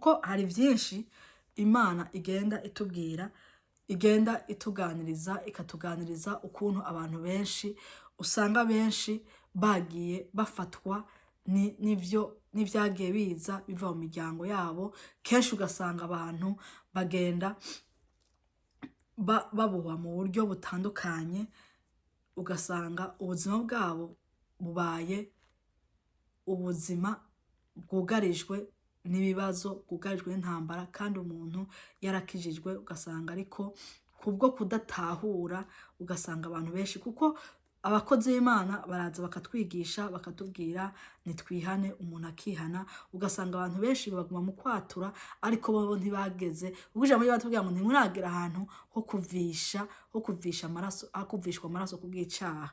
kuko hari byinshi Imana igenda itubwira, igenda ituganiriza, ikatuganiriza ukuntu abantu benshi usanga benshi bagiye bafatwa n'ibyagiye biza biva mu miryango yabo. Kenshi ugasanga abantu bagenda babuha mu buryo butandukanye, ugasanga ubuzima bwabo bubaye ubuzima bwugarijwe n'ibibazo, bwugarijwe n'intambara, kandi umuntu yarakijijwe ugasanga ariko kubwo kudatahura ugasanga abantu benshi, kuko abakozi b'Imana baraza bakatwigisha bakatubwira nitwihane, umuntu akihana, ugasanga abantu benshi baguma mu kwatura ariko bo ntibageze. Ubwo ijambo ry'Imana ngo ntimuragera ahantu ho kuvishwa amaraso kubw'icaha.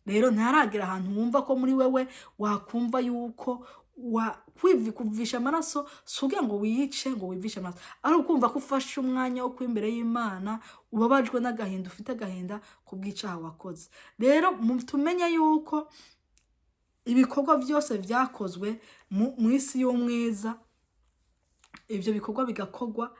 Rero ntaragera ahantu wumva ko muri wewe wakumva yuko kuvisha amaraso sugira ngo wiyice ngo wivishe amaraso, ari ukumva ko ufashe umwanya wo kuba imbere y'Imana, ubabajwe n'agahinda, ufite agahinda kubw'icaha wakoze. Rero tumenye yuko ibikorwa byose byakozwe mu isi y'umwiza, ibyo bikorwa bigakorwa,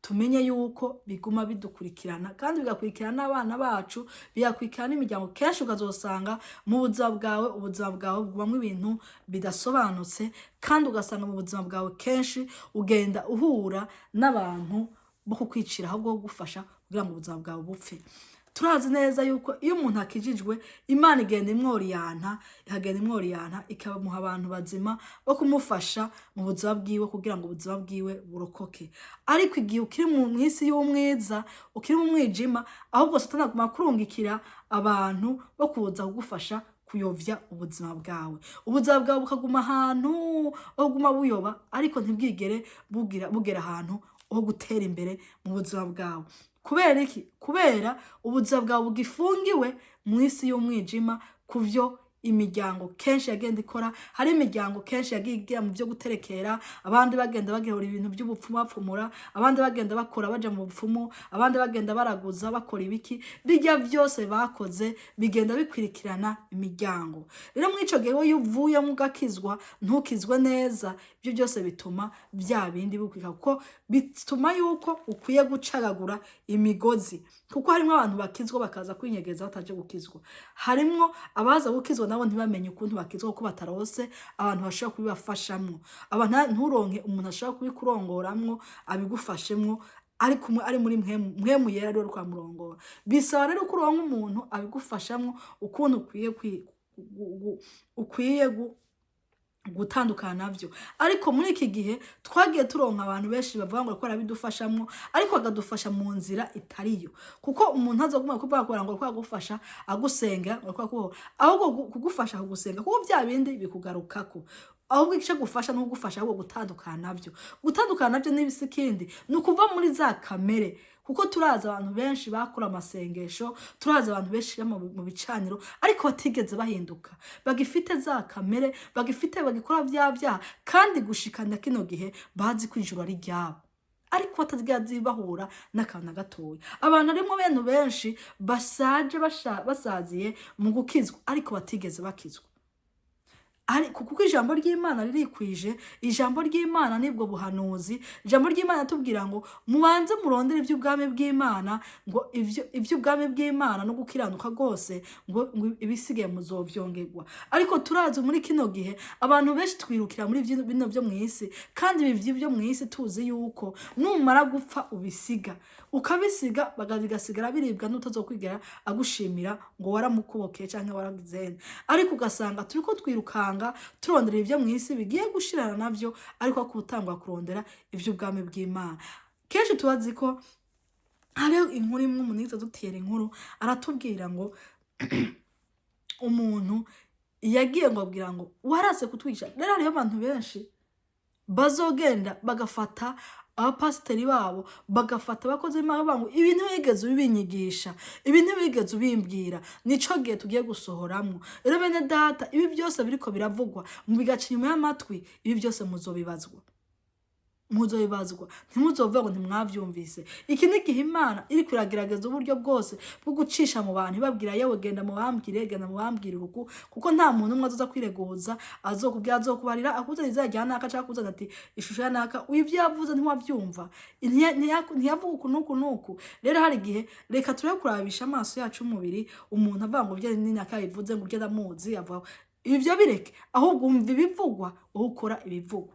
tumenye yuko biguma bidukurikirana, kandi bigakurikirana n'abana bacu, bigakurikirana n'imiryango. Kenshi ukazosanga mu ubuzima bwawe bubamwe ibintu bidasobanutse, kandi ugasanga mu buzima bwawe kenshi ugenda uhura n'abantu bo kukwicira ahubwo gufasha kugira ngo ubuzima bwawe bupfe. Turazi neza yuko iyo umuntu akijijwe, Imana igenda imworiyana ikabamuha abantu bazima bo kumufasha mu buzima bwiwe kugira ngo ubuzima bwiwe burokoke. Ariko igihe ukiri mu isi y'umwiza, ukiri mu mwijima, ahubwo Satani aguma kurungikira abantu bo kuza kugufasha kuyovya ubuzima bwawe. Ubuzima bwawe bukaguma ahantu ho guma buyoba, ariko ntibwigere bugera ahantu ho gutera imbere mu buzima bwawe. Kubera iki? Kubera ubuzima bwawe bugifungiwe mu isi y'umwijima, kuvyo imiryango kenshi yagenda ikora. Hari imiryango kenshi yagiye mu byo guterekera, abandi bagenda bagihora ibintu by'ubupfumu bapfumura, abandi bagenda bakora baja mu bupfumu, abandi bagenda baraguza bakora ibiki. Bijya byose bakoze bigenda bikwirikirana imiryango. Rero muri ico gihe iyo uvuyemo ugakizwa, ntukizwe neza, ibyo byose bituma bya bindi bikwika, kuko bituma yuko ukwiye gucagagura imigozi. Kuko harimo abantu bakizwa bakaza kwinyegeza bataje gukizwa, harimo abaza gukizwa nabo ntibamenye ukuntu bakizwa kuko batarose abantu bashobora kubibafashamwo. Nturonke umuntu ashobora kubikurongoramwo abigufashemwo, ariko ari muri mwemu yera ari kwa murongora. Bisaba rero ko uronka umuntu abigufashamwo ukuntu ukwiye gutandukana navyo. Ariko muri iki gihe twagiye turonka abantu benshi bavuga ngo bakora bidufashamwo, ariko akadufasha mu nzira itariyo. Kuko umuntu azoguma kuvuga ngo kwagufasha agusenga, ahubwo kugufasha kugusenga, kuko bya bindi bikugarukako. Ahubwo igice gufasha no kugufasha ahubwo gutandukana navyo. Gutandukana navyo n'ibisikindi nukuva muri za kamere, kuko turaza abantu benshi bakora amasengesho, turaza abantu benshi mu bicaniro ariko batigeze bahinduka, bagifite za kamere, bagikora bya kandi gushikana kino gihe bazi kwijura ari ryabo, ariko batazigazi bahura n'akana gatoya. Abantu arimo bentu benshi basaziye mu gukizwa ariko batigeze bakizwa. Kuko ijambo ry'Imana ririkwije, ijambo ry'Imana nibwo buhanuzi. Ijambo ry'Imana tubwira ngo mubanze murondere iby'ubwami bw'Imana, ngo iby'ubwami bw'Imana no gukiranuka rwose, ngo ibisigaye muzovyongerwa. Ariko turazi muri kino gihe abantu benshi twirukira muri bino byo mu isi, kandi ibi byo mu isi tuzi yuko numara gupfa ubisiga, ukabisiga bigasigara biribwa n'utazokwigera agushimira ngo waramukubokeye canke waragizene. Ariko ugasanga turiko twirukanga turondera ibyo mu isi bigiye gushirana navyo, ariko akutangwa kurondera ivy'ubwami bw'Imana. Kenshi tubazi ko hariho inkuru imwe umuntu dutera inkuru aratubwira ngo umuntu yagiye ngo abwira ngo warase kutwica. Rero hariho abantu benshi bazogenda bagafata abapasiteri babo, bagafata abakozi b'Imana bangu, ibintu bigeze ubinyigisha, ibintu bigeze ubimbwira, nico gihe tugiye gusohoramwo. Rero bene data, ibi byose biriko biravugwa mu bigaca inyuma y'amatwi, ibi byose muzobibazwa. muzobibazwa, ntimuzovuga ngo ntimwavyumvise. Iki ni igihe Imana iri kuragerageza uburyo bwose bwo gucisha mu bantu ibabwira yewe genda mubambwire uruku, kuko nta muntu umwe azoza kwireguza azokubwira azokubarira akuzana izina rya naka canke akuzana ati ishusho ya naka ivyo yavuze ntiwavyumva, ntiyavuga uku nuku nuku. Rero hari igihe reka turebe kurabisha amaso yacu y'umubiri, umuntu avuga ngo ivyo ni naka yabivuze ngo ivyo ndamuzi avuga ivyo bireke, ahubwo umva ibivugwa wowe ukora ibivugwa.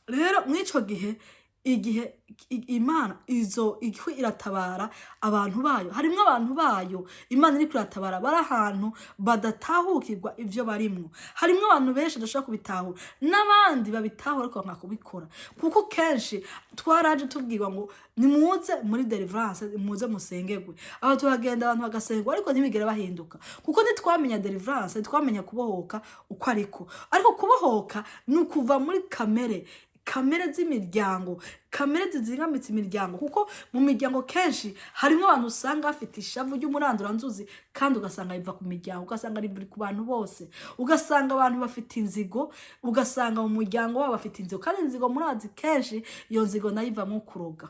Rero mwico gihe igihe Imana igihe iratabara abantu bayo, harimwo abantu bayo Imana iri kuratabara bari ahantu badatahukirwa ivyo barimwo. Harimwo abantu benshi badashobora kubitahura, n'abandi babitahura ariko banka kubikora, kuko kenshi twaraje tubwirwa ngo nimuze muri deliverance, muze musengerwe. Aho turagenda abantu bagasengerwa ariko ntibigere bahinduka, kuko ntitwamenya deliverance, ntitwamenya kubohoka uko ariko kubohoka ni ukuva muri kamere z'imiryango, kamere zizingamitse imiryango, kuko mu miryango kenshi harimo abantu usanga bafite ishavu ry'umuranduranzuzi, kandi ugasanga biva ku miryango, ugasanga riva ku bantu bose, ugasanga abantu bafite inzigo, ugasanga mu muryango wabo bafite inzigo, kandi inzigo murazi kenshi iyo nzigo nayo ivamwo kuroga,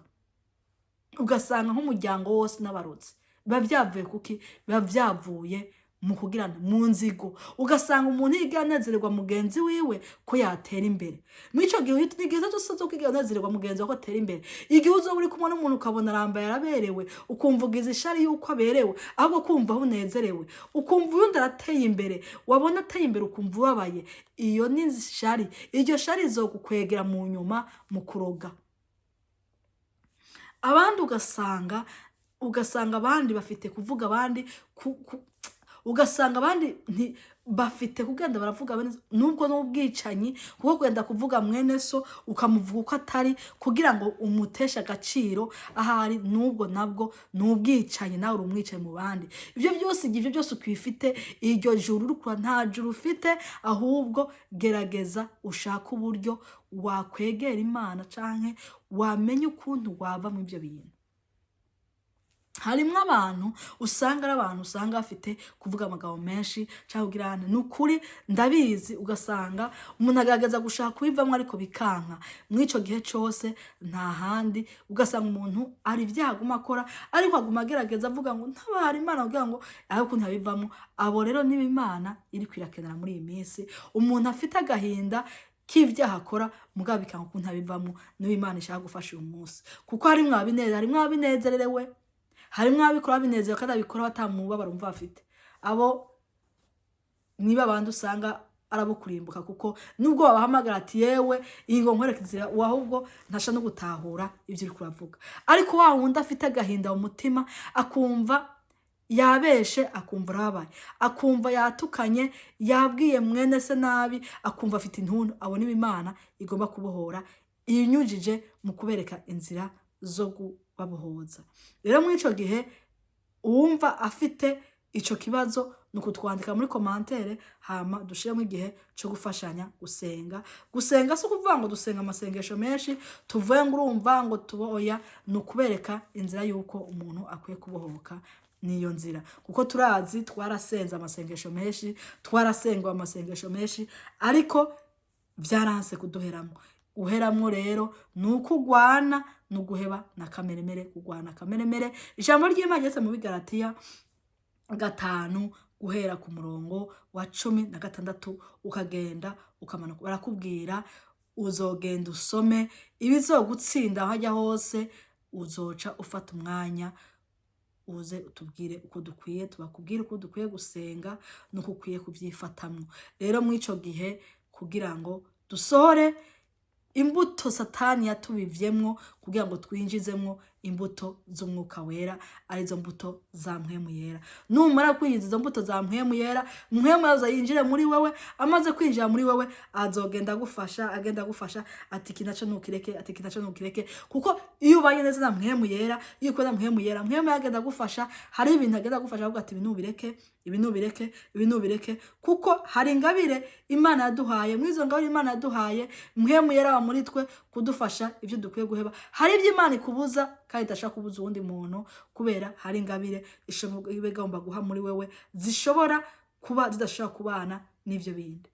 ugasanga nk'umuryango wose n'abarotsi biba vyavuye kuki, biba vyavuye mu kugirana mu nzigo. Ugasanga umuntu yiga anezererwa mugenzi wiwe ko yatera imbere, mwico gihe n'igihe cyose cyo kwiga anezererwa mugenzi wawe ko atera imbere. Igihe uzoba uri kumwe n'umuntu ukabona arambaye araberewe, ukumva ugize ishari yuko aberewe, ahubwo kumva aho unezerewe, ukumva uyundi arateye imbere, wabona ateye imbere ukumva ubabaye, iyo ni ishari. Iryo shari izokukwegera mu nyuma mu kuroga abandi, ugasanga abandi bafite kuvuga abandi ugasanga abandi bafite kugenda baravuga nubwo n'ubwicanyi, kuko kwenda kuvuga mwene so ukamuvuga uko atari kugira ngo umuteshe agaciro ahari, nubwo nabwo n'ubwicanyi, nawe urumwicaye mu bandi. Ivyo byose ukwifite iryo juru rukura nta juru ufite, ahubwo gerageza ushaka uburyo wakwegera Imana canke wamenye ukuntu wava mu ivyo bintu. Harimwo abantu usanga ari abantu usanga bafite kuvuga amagambo menshi cyangwa kugirana n'ukuri ndabizi, ugasanga umuntu agaragaza gushaka kubivamwo ariko bikanka. Mwico gihe cyose nta handi, ugasanga umuntu ari ivyaguma akora ariko aguma agerageza avuga ngo ntabara Imana kugira ngo ariko ntabivamwo. Abo rero niba Imana iri kwirakenera muri iyi minsi, umuntu afite agahinda k'ivyaha akora mugabo bikanka ko ntabivamwo, niba Imana ishaka gufasha uyu munsi, kuko harimwo abinezerewe, harimwo abikora binezera kandi abikora batamubabara umva bafite. Abo niba abantu usanga arabo kurimbuka, kuko nubwo babahamagara ati yewe ingo nkwerekezera, ahubwo ntasha no gutahura ivyo uri kuravuga. Ariko wa wundi afite agahinda mu mutima, akumva yabeshe, akumva arabaye, akumva yatukanye, yabwiye mwene se nabi, akumva afite intuntu, abo niba Imana igomba kubohora inyujije mu kubereka inzira zo babohoza. Rero muri ico gihe uwumva afite ico kibazo nukutwandika muri commentaire, hama dushiremo igihe cyo gufashanya gusenga. Gusenga so kuvuga ngo dusenga amasengesho menshi tuvuye ngo urumva ngo tuboya, nukubereka inzira yuko umuntu akwiye kubohoka niyo nzira, kuko turazi twarasenze amasengesho menshi, twarasengwa amasengesho menshi, ariko vyaranse kuduheramo. Uheramwo rero nukugwana nuguheba na kameremere, kugwana kameremere. Ijambo ry'Imana ryese mu Bigalatiya 5 guhera ku murongo wa 16 ukagenda ukamanuka, barakubwira uzogenda usome ibizogutsinda hajya hose, uzoca ufata umwanya uze utubwire uko dukwiye, tubakubwire uko dukwiye gusenga nuko ukwiye kubyifatamwo. Rero mwico gihe kugira ngo dusohore imbuto Satani yatubivyemwo, kugira ngo twinjizemwo imbuto z'umwuka wera, arizo mbuto za mpwemu yera. Numara kwinjiza izo mbuto za mpwemu yera, mpwemu azayinjire muri wewe, amaze kwinjira muri wewe azogenda agenda gufasha ati kinaco nukireke, ati kinaco nukireke, kuko iyo ubaye neza na mpwemu yera, iyo ukora mpwemu yera, mpwemu agenda gufasha. Hari ibintu agenda gufasha avuga ati ibinubireke, kuko hari ingabire Imana yaduhaye. Mwizo ngabire Imana yaduhaye, mpwemu yera muri twe kudufasha ivyo dukwiye guheba. Hari ibyo Imana ikubuza kandi idashaka kubuza uwundi muntu, kubera hari ingabire igomba guha muri wewe zishobora kuba zidashaka kubana n'ivyo bindi.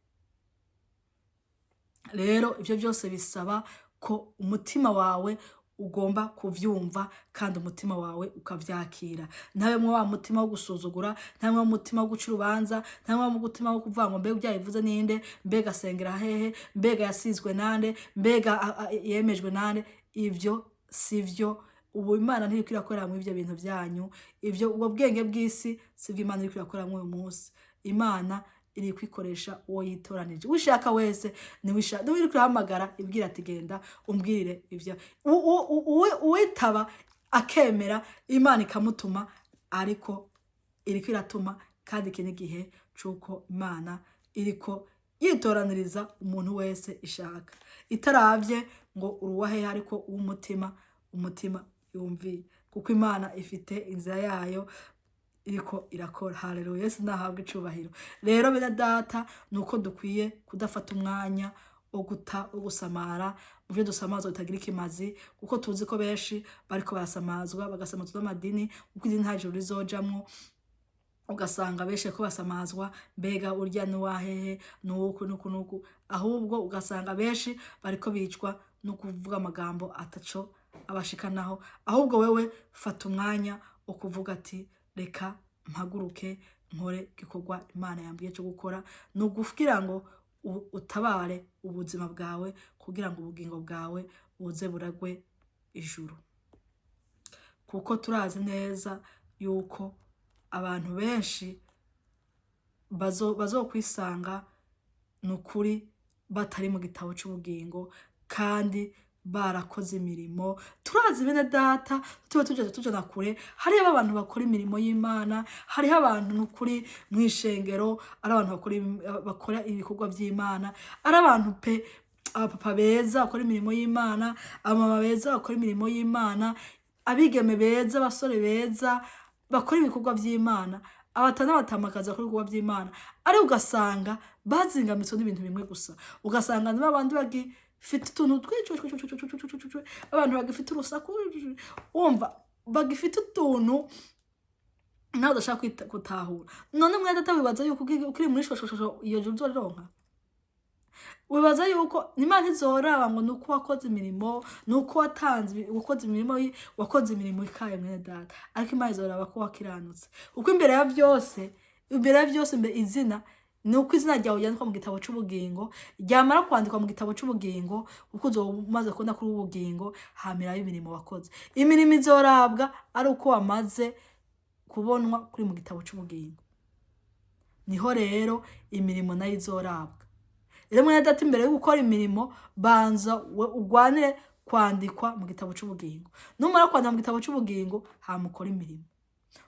rero ivyo byose bisaba ko umutima wawe ugomba kuvyumva kandi umutima wawe ukavyakira. Ntabemwe wa mutima wo gusuzugura, ntabemwe wa mutima wo guca urubanza, ntabemwe wa mutima wo kuvuga ngo mbega byayivuze ninde, mbega asengera hehe, mbega yasizwe nande, mbega yemejwe nande. Ivyo sivyo. Ubu Imana ntiriko irakorera mu ivyo bintu vyanyu. Ivyo ubwo bwenge bw'isi sivyo Imana iriko irakorera mu uyu munsi. Imana iri kwikoresha uwo yitoranije. Wishaka wese ni wishaka. Niwe iriko irahamagara ibwira ati genda umbwirire ivyo. Uwitaba akemera Imana ikamutuma, ariko iriko iratuma kandi iki n'igihe cuko Imana iriko yitoraniriza umuntu wese ishaka. Itaravye ngo uruwahe ariko umutima yumviye. Kuko Imana ifite inzira yayo iriko irakora. Haleluya. Yesu nahabwa icubahiro. Rero bene data nuko dukwiye kudafata umwanya wo gusamara mu byo dusamazwa bitagira ikimazi, kuko tuzi ko benshi bariko barasamazwa bagasamazwa n'amadini, kuko idini nta juru rizojamwo. Ugasanga benshi ko basamazwa mbega urya nuwahehe nuku, ahubwo ugasanga benshi bariko bicwa no kuvuga amagambo ataco abashikanaho. Ahubwo wewe fata umwanya wo kuvuga ati reka mpaguruke nkore gikorwa Imana yambwiye cyo gukora, no kugira ngo utabare ubuzima bwawe, kugira ngo ubugingo bwawe buze buragwe ijuru. Kuko turazi neza yuko abantu benshi bazokwisanga nukuri batari mu gitabo c'ubugingo kandi barakoze imirimo. Turazi bene data tuba tujana kure. Hariho abantu bakora imirimo y'Imana, hariho abantu nukuri mwishengero, ari abantu bakora ibikorwa by'Imana, ari abantu pe abapapa beza bakora imirimo y'Imana, abamama beza bakora imirimo y'Imana, abigeme beza, abasore beza bakora ibikorwa by'Imana, abatana batamakaza bakora ibikorwa by'Imana. Ari ugasanga bazingamitse n'ibintu bimwe gusa. Ugasanga niba abandi bagifite utuntu twinshi, abantu bagifite urusaku, wumva bagifite utuntu nawe udashaka gutahura. None mwene data wibaza yuko ukiri muri shosho iyo juru uzoronka? Wibaza yuko Imana izoraba ngo nuko wakoze imirimo, nuko watanze wakoze imirimo ikaye mwene data, ariko Imana izoraba ko wakiranutse. Uko imbere ya byose izina nuko izina ryawe ryandikwa mu gitabo c'ubugingo, ryamara kwandikwa mu gitabo c'ubugingo, uko uzomaze kubona kuri ubugingo hamirayo imirimo wakoze. Imirimo izorabwa ari uko wamaze kubonwa kuri mu gitabo c'ubugingo. Niho rero imirimo nayo izorabwa. Rero mwene data imbere yo gukora imirimo banza ugwanire kwandikwa mu gitabo c'ubugingo. Numara kwandikwa mu gitabo c'ubugingo hamukora imirimo.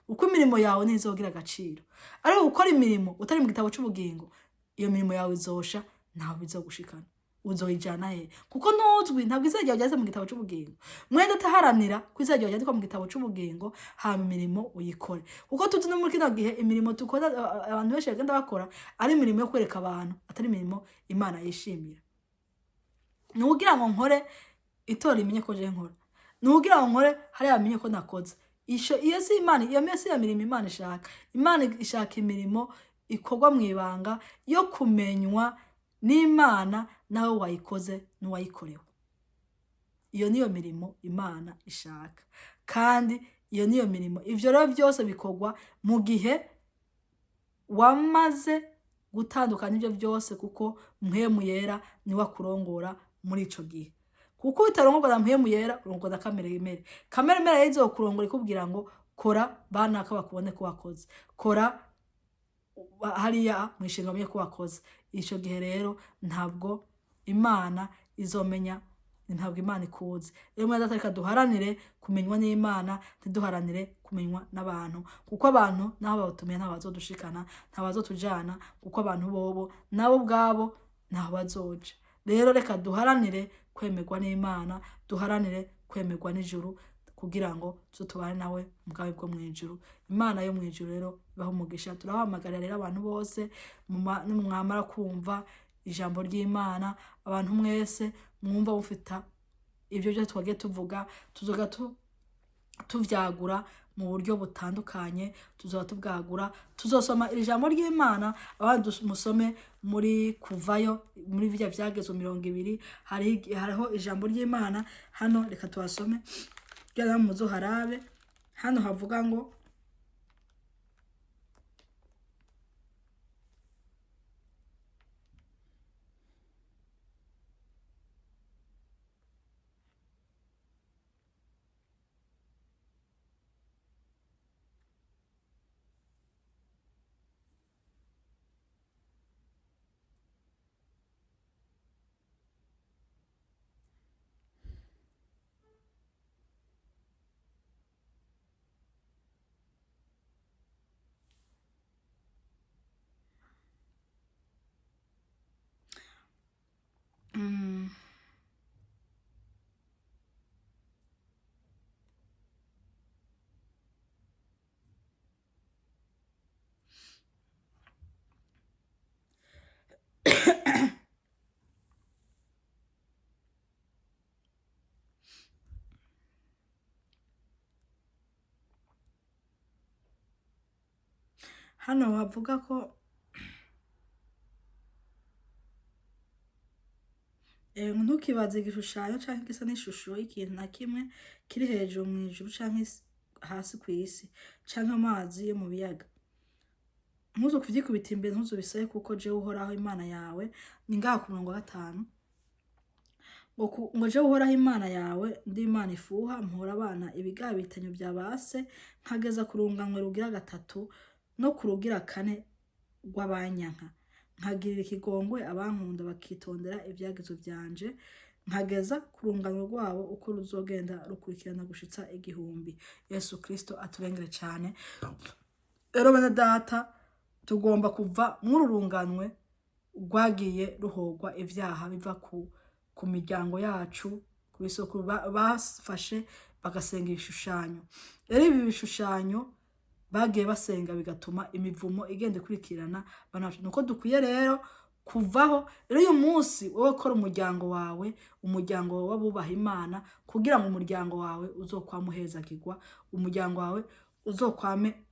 Uko imirimo yawe nizogira agaciro. Ari gukora imirimo utari mu gitabo c'ubugingo, iyo mirimo yawe izosha ntaho bizogushikana. Uzoyijana he? Kuko ntuzwi ntabwo izajya ujyaze mu gitabo c'ubugingo. Mwene data haranira ko izajya ujyandikwa mu gitabo c'ubugingo, hama imirimo uyikore. Kuko tuzi no muri kino gihe imirimo tukora abantu benshi bagenda bakora ari imirimo yo kwereka abantu, atari imirimo Imana yishimira. Nugira ngo nkore itora imenye ko je nkora. Nugira ngo nkore hari amenye ko nakoze. Iyo si Imana, iyo mesi ya mirimo Imana ishaka. Imana ishaka imirimo ikorwa mu ibanga yo kumenywa n'Imana nawe wayikoze n'uwayikorewe. Iyo niyo mirimo Imana ishaka. Kandi iyo niyo mirimo. Ivyo rero byose bikorwa mu gihe wamaze gutandukana ibyo byose, kuko mpwemu yera ni wakurongora muri ico gihe. Kuko utarongora mpwemu yera urongora kamere. Kamere yizo kurongora ikubwira ngo kora bana ka bakubone ko wakoze. Kora hariya mwishinga mye ko wakoze. Ico gihe rero ntabwo Imana izomenya, ntabwo Imana ikuzi. Rero mwene data reka duharanire kumenywa n'Imana, ntiduharanire kumenywa n'abantu. Kuko abantu nabo batumiye nta bazodushikana, nta bazotujana, kuko abantu bobo nabo bwabo nta bazoje. Rero reka duharanire kwemerwa n'Imana, duharanire kwemerwa n'ijuru, kugira ngo tuzotubane nawe mubwawe bwo mwijuru. Imana yo mwijuru rero baho umugisha. Turahamagarira rero abantu bose mwamara kumva ijambo ry'Imana, abantu mwese mwumva bufita ibyo byo twagiye tuvuga, tuzoga tuvyagura mu buryo butandukanye, tuzoba tubwagura. Tuzosoma iri jambo ry'Imana, abandi musome muri Kuvayo, muri birya vyagezwe 20, hariho ijambo ry'Imana hano, reka tubasome kugira muzo harabe. Hano havuga ngo hano bavuga ko ntukibaze igishushanyo canke gisa n'ishusho y'ikintu na kimwe kiri hejuru mu ijuru canke hasi kw'isi canke amazi yo mu biyaga. Ntuzo kuvyikubita imbere, ntuzo bisaye, kuko jewe Uhoraho Imana yawe, ni ngaha ku murongo wa 5, ngo jewe Uhoraho Imana yawe ndi Imana ifuha, mpora abana ibigabitanyo vya base, nkageza ku runganwe rugira 3 no ku rugira 4 rw'abanyanka, nkagirira ikigongwe abankunda bakitondera ivyagezwe vyanje, nkageza ku runganwe rwabo uko ruzogenda rukurikirana gushitsa 1000. Yesu Kristo aturengere cyane. Rero bene data, tugomba kuva muri urunganwe rwagiye ruhogwa ivyaha biva ku miryango yacu, ku bisoko bafashe bagasenga ibishushanyo. Rero ibi bishushanyo bagiye basenga bigatuma imivumo igende kurikirana banacu. Nuko dukwiye rero kuvaho. Rero uyu munsi wowe kora umuryango wawe, umuryango wawe wabubaha Imana, kugira ngo umuryango wawe uzokwamuhezagirwa, umuryango wawe uzokwame